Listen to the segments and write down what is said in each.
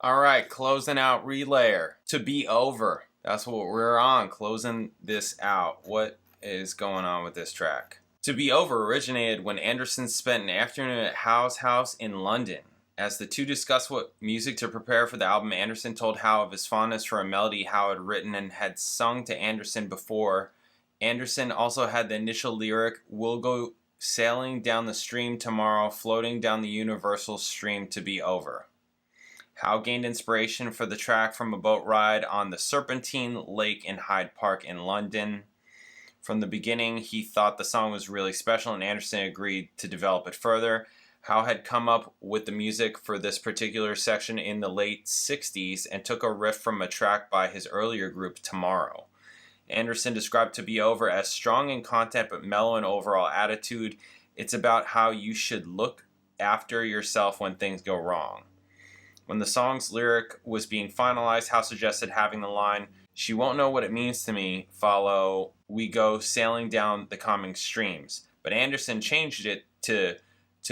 All right, closing out Relayer. To Be Over. That's what we're on, closing this out. What is going on with this track? To Be Over originated when Anderson spent an afternoon at Howe's house in London. As the two discussed what music to prepare for the album, Anderson told Howe of his fondness for a melody Howe had written and had sung to Anderson before. Anderson also had the initial lyric, "We'll go sailing down the stream tomorrow, floating down the universal stream to be over." Howe gained inspiration for the track from a boat ride on the Serpentine Lake in Hyde Park in London. From the beginning, he thought the song was really special, and Anderson agreed to develop it further. Howe had come up with the music for this particular section in the late 60s and took a riff from a track by his earlier group, Tomorrow. Anderson described To Be Over as strong in content but mellow in overall attitude. It's about how you should look after yourself when things go wrong. When the song's lyric was being finalized, Howe suggested having the line, "She won't know what it means to me," follow, "We go sailing down the coming streams." But Anderson changed it to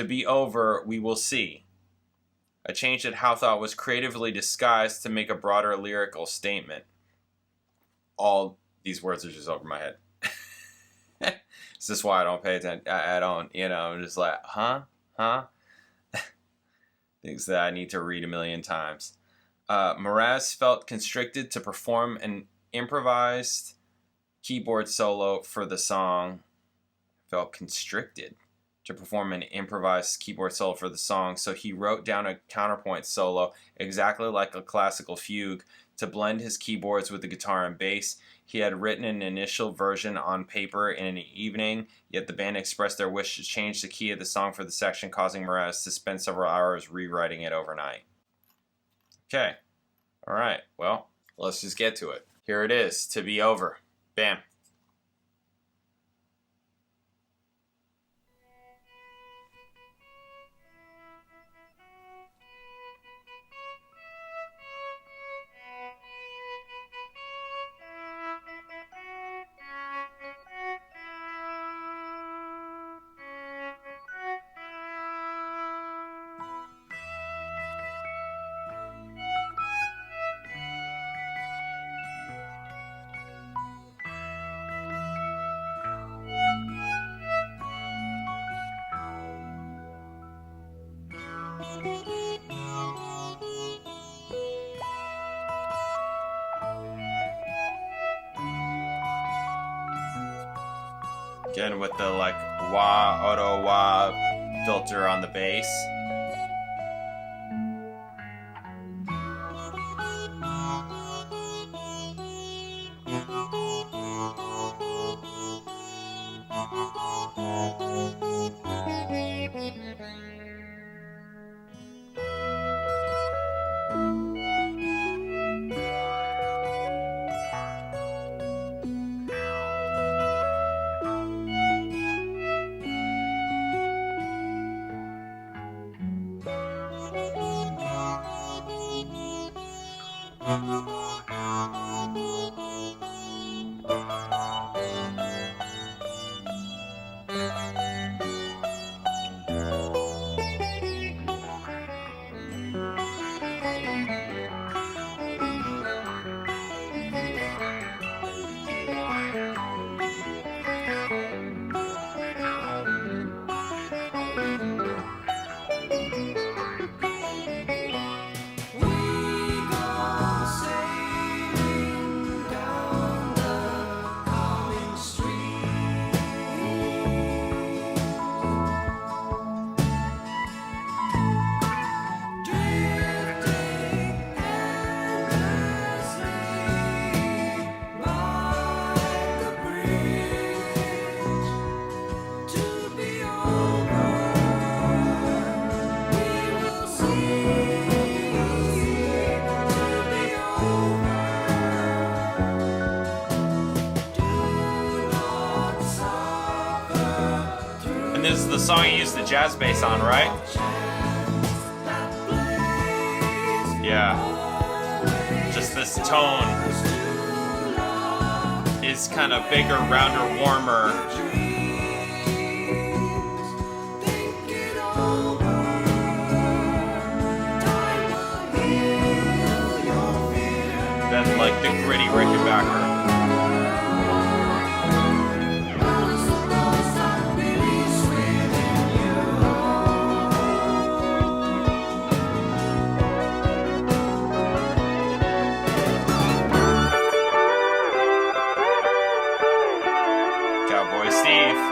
be over, we will see. A change that Howe thought was creatively disguised to make a broader lyrical statement. All these words are just over my head. This is why I don't pay attention. I don't, I'm just like, huh? Things that I need to read a million times. Mraz felt constricted to perform an improvised keyboard solo for the song. Felt constricted to perform an improvised keyboard solo for the song, so he wrote down a counterpoint solo exactly like a classical fugue to blend his keyboards with the guitar and bass. He had written an initial version on paper in an evening, yet the band expressed their wish to change the key of the song for the section, causing Mraz to spend several hours rewriting it overnight. Okay. All right. Well, let's just get to it. Here it is, To Be Over. Bam. Again with the wah, auto wah filter on the bass. This is the song you used the jazz bass on, right? Yeah. Just this tone is kind of bigger, rounder, warmer. Pretty Rickenbacker. Cowboy Steve.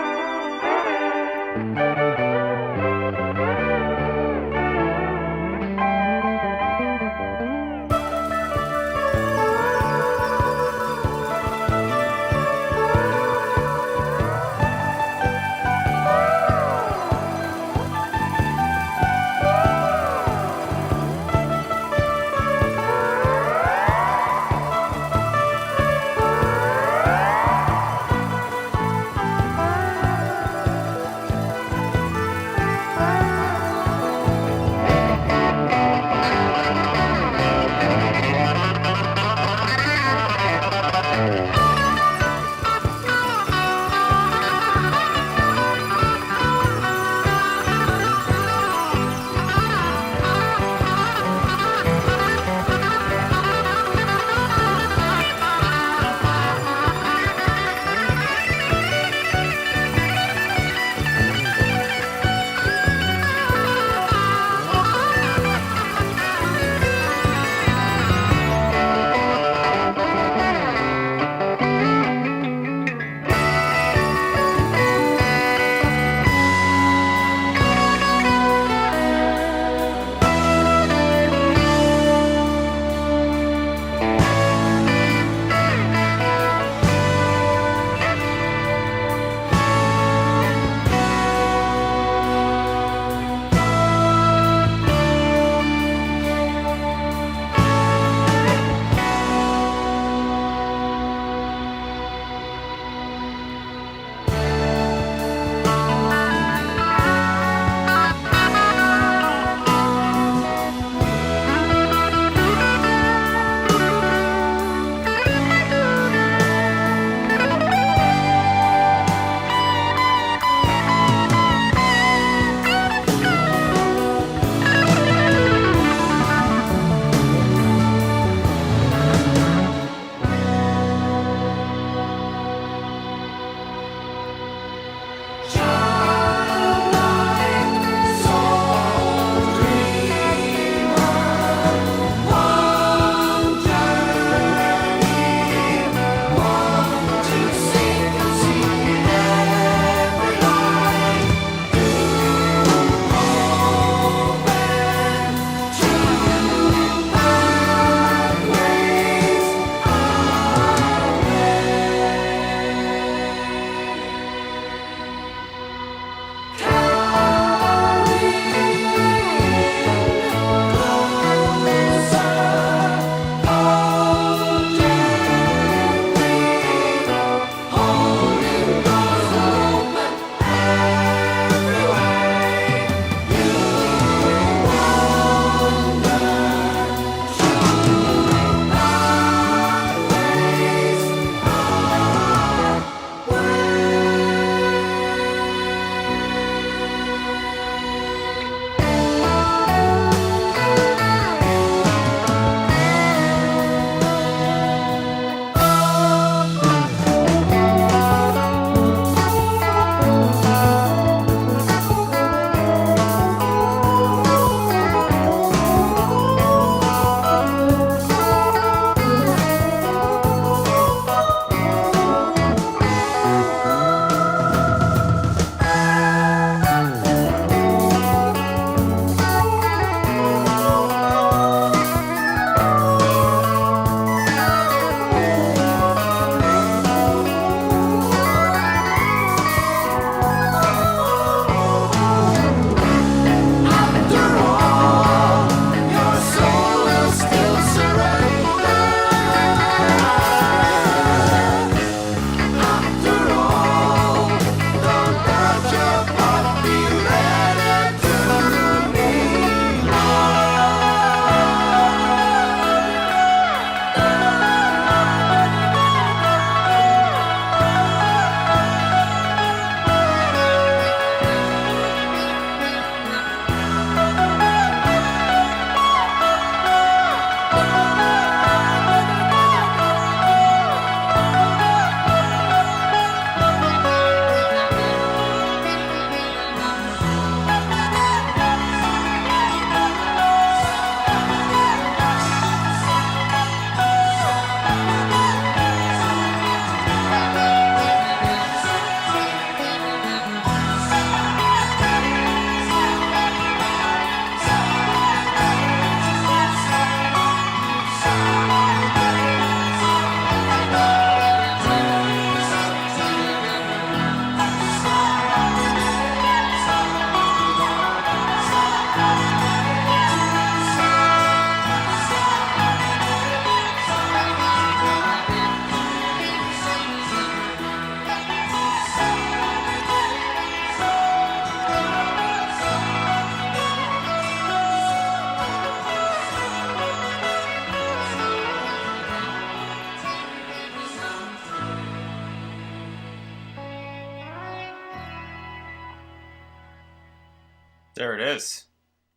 There it is.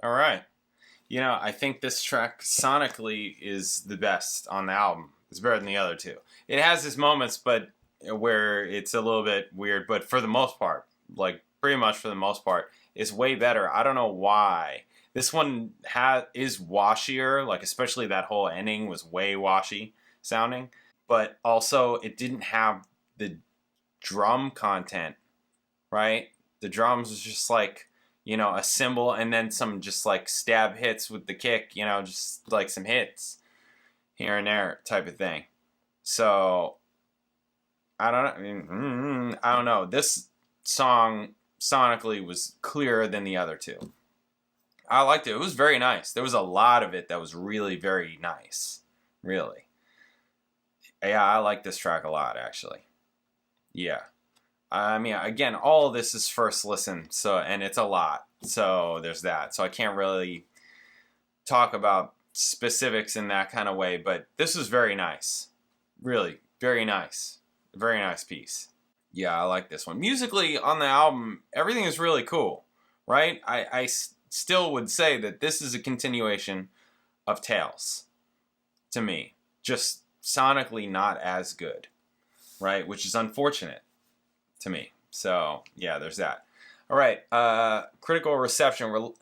All right. You know, I think this track sonically is the best on the album. It's better than the other two. It has its moments, but where it's a little bit weird, but for the most part, like pretty much for the most part, it's way better. I don't know why. This one is washier, like especially that whole ending was way washy sounding, but also it didn't have the drum content, right? The drums was just like, you know, a cymbal and then some just like stab hits with the kick, you know, just like some hits here and there type of thing. So I don't know. I mean, I don't know. This song sonically was clearer than the other two. I liked it. It was very nice. There was a lot of it that was really very nice. Really. Yeah, I like this track a lot, actually. Yeah. I mean, again, all of this is first listen, so and it's a lot. So there's that. So I can't really talk about specifics in that kind of way, but this was very nice. Really, very nice. Very nice piece. Yeah, I like this one. Musically, on the album, everything is really cool, right? I still would say that this is a continuation of Tales, to me. Just sonically not as good, right? Which is unfortunate to me. So, yeah, there's that. All right, critical reception.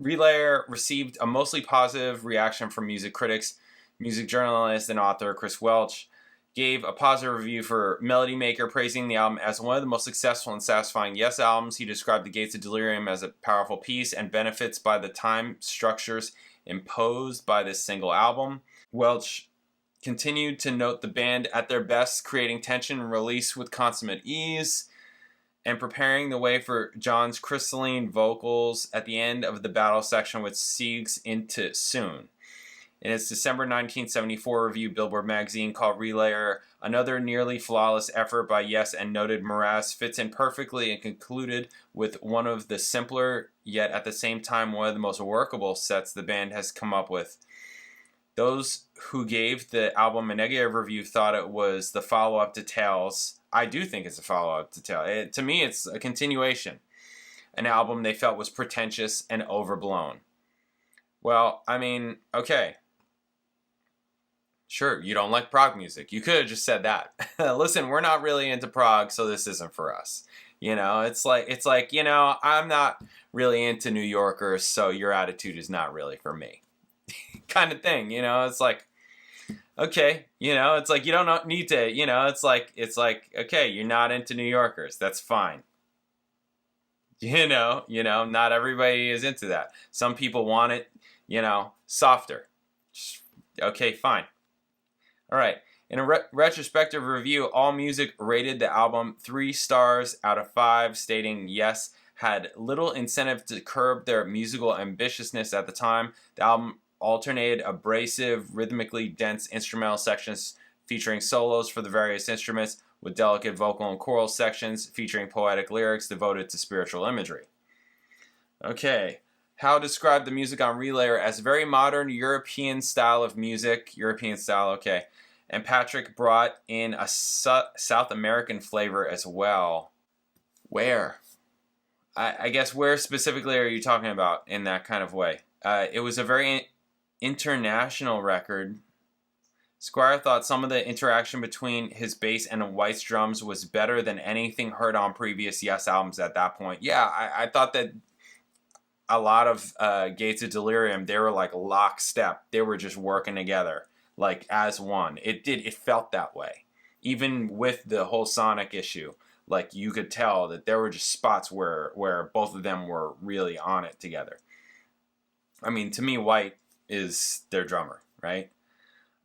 Relayer received a mostly positive reaction from music critics. Music journalist and author Chris Welch gave a positive review for Melody Maker, praising the album as one of the most successful and satisfying Yes albums. He described The Gates of Delirium as a powerful piece and benefits by the time structures imposed by this single album. Welch continued to note the band at their best, creating tension and release with consummate ease, and preparing the way for John's crystalline vocals at the end of the battle section, which segues into Soon. In its December 1974 review, Billboard magazine called Relayer another nearly flawless effort by Yes, and noted Mraz fits in perfectly and concluded with one of the simpler, yet at the same time one of the most workable sets the band has come up with. Those who gave the album a negative review thought it was the follow-up to Tales. I do think it's a follow-up to Tales. To me, it's a continuation. An album they felt was pretentious and overblown. Well, I mean, okay. Sure, you don't like prog music. You could have just said that. Listen, we're not really into prog, so this isn't for us. You know, it's like, you know, I'm not really into New Yorkers, so your attitude is not really for me. Kind of thing, you know, it's like, okay, you know, it's like you don't need to, you know, it's like, okay, you're not into New Yorkers. That's fine. You know, not everybody is into that. Some people want it, you know, softer. Okay, fine. All right. In a retrospective review, AllMusic rated the album 3 stars out of 5, stating Yes had little incentive to curb their musical ambitiousness at the time. The album alternated abrasive, rhythmically dense instrumental sections featuring solos for the various instruments with delicate vocal and choral sections featuring poetic lyrics devoted to spiritual imagery. Okay. Howe described the music on Relayer as very modern European style of music. European style, okay. And Patrick brought in a South American flavor as well. Where? I guess where specifically are you talking about in that kind of way? It was a very international record. Squire thought some of the interaction between his bass and White's drums was better than anything heard on previous Yes albums at that point. Yeah, I thought that a lot of Gates of Delirium, they were like lockstep. They were just working together, like as one. It felt that way. Even with the whole sonic issue, like you could tell that there were just spots where both of them were really on it together. I mean, to me, White is their drummer, right?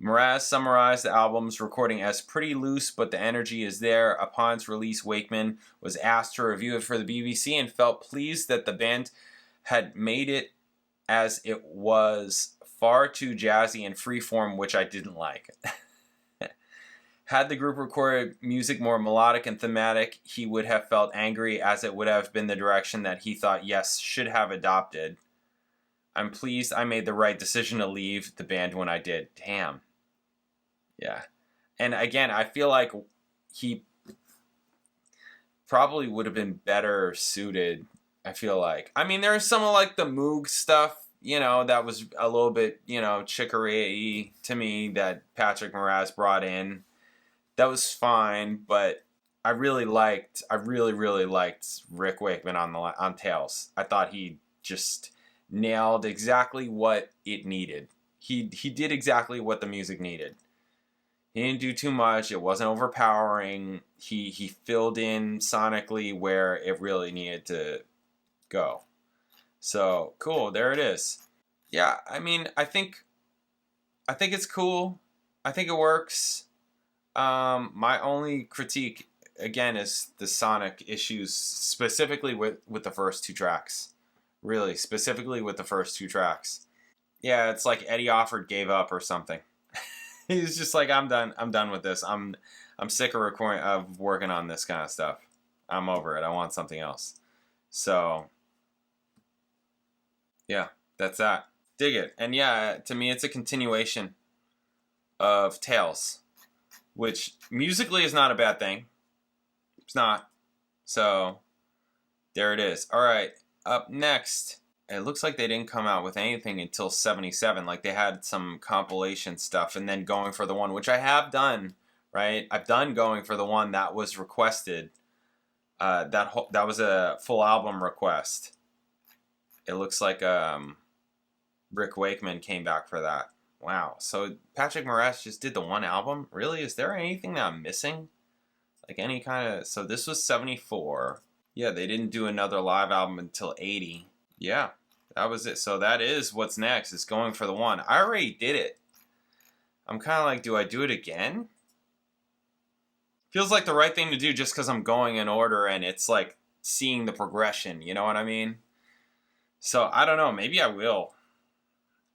Mraz summarized the album's recording as pretty loose, but the energy is there. Upon its release, Wakeman was asked to review it for the BBC and felt pleased that the band had made it as it was far too jazzy and freeform, which I didn't like. Had the group recorded music more melodic and thematic, he would have felt angry, as it would have been the direction that he thought Yes should have adopted. I'm pleased I made the right decision to leave the band when I did. Damn. Yeah. And again, I feel like he probably would have been better suited. I feel like. I mean, there's some of like the Moog stuff, you know, that was a little bit, you know, chicory-y to me that Patrick Moraz brought in. That was fine, but I really liked Rick Wakeman on Tails. I thought he just nailed exactly what it needed. He did exactly what the music needed. He didn't do too much. It wasn't overpowering. He filled in sonically where it really needed to go. So cool, there it is. Yeah, I mean, I think it's cool. I think it works. My only critique again is the sonic issues, specifically with the first two tracks. Really, specifically with the first two tracks. Yeah, it's like Eddie Offord gave up or something. He's just like, I'm done with this. I'm sick of working on this kind of stuff. I'm over it. I want something else. So yeah, that's that. Dig it. And yeah, to me it's a continuation of Tails, which musically is not a bad thing. It's not. So there it is. All right, up next. It looks like they didn't come out with anything until 77. Like they had some compilation stuff and then Going for the One, which I have done, right? I've done Going for the One that was requested. That was a full album request. It looks like Rick Wakeman came back for that. Wow. So Patrick Moraz just did the one album? Really? Is there anything that I'm missing? Like any kind of... So this was 74. Yeah, they didn't do another live album until 80. Yeah, that was it. So that is what's next. It's Going for the One. I already did it. I'm kind of like, do I do it again? Feels like the right thing to do just because I'm going in order and it's like seeing the progression. You know what I mean? So I don't know. Maybe I will.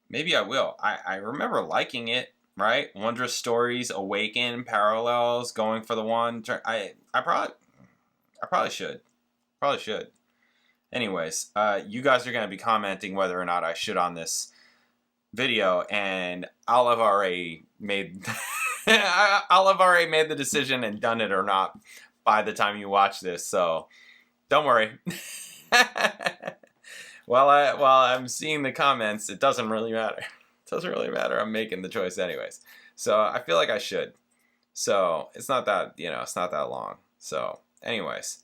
Maybe I will. I remember liking it, right? Wondrous Stories, Awaken, Parallels, Going for the One. I probably should. Probably should. Anyways, you guys are going to be commenting whether or not I should on this video, and I'll have already made the decision and done it or not by the time you watch this. So don't worry. While I'm seeing the comments, it doesn't really matter. It doesn't really matter. I'm making the choice anyways. So I feel like I should. So it's not that, you know, it's not that long. So anyways.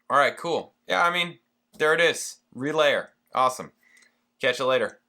All right, cool. Yeah, I mean, there it is. Relayer. Awesome. Catch you later.